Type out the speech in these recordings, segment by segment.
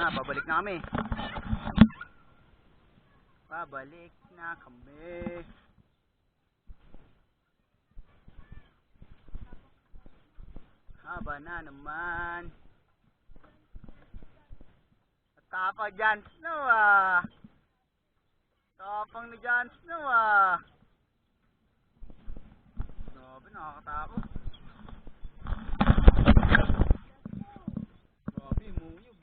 na, babalik na kami. Babalik na kami. Haba na naman. Tapang Jon Snow ah. Tapang ni Jon Snow ah. Grabe, nakakatakot. Grabe, muyog.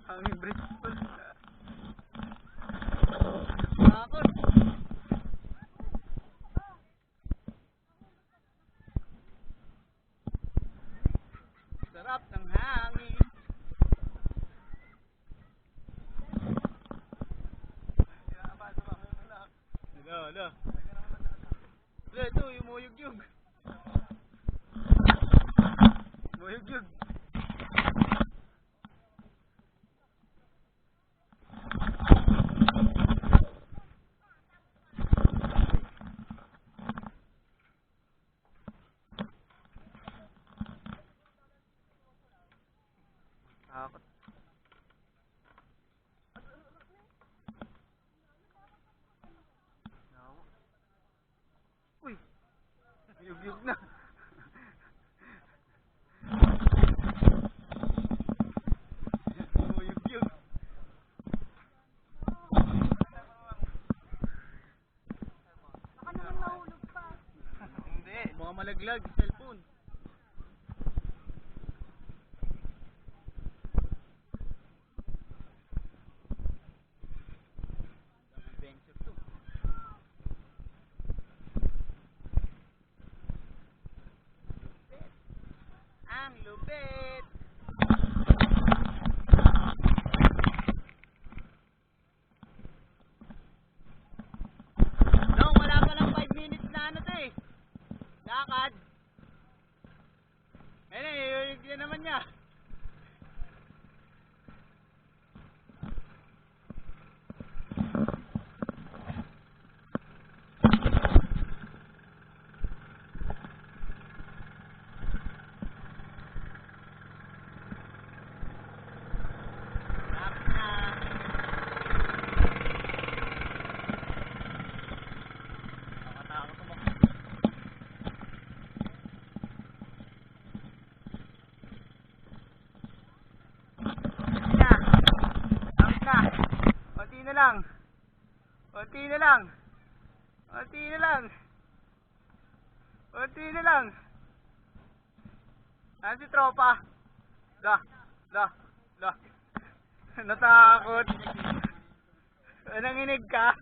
Hanging bridge pa. Takot. Sarap ng hangin. Hala. Ito, yung muyug-yug. Muyug-yug. Takot. Uy! Yug-yug na. Yug-yug. Baka naman mahulog pa. Hindi, baka malaglag sa cellphone. Adventure to. Ang lupit. No, wala pa lang 5 minutes na ano to eh. Lakad. Ayun, yung naman niya. Konti na lang. Konti na lang. Konti na lang. Konti na lang. Ano si tropa? La. Natakot. Nanginig ka?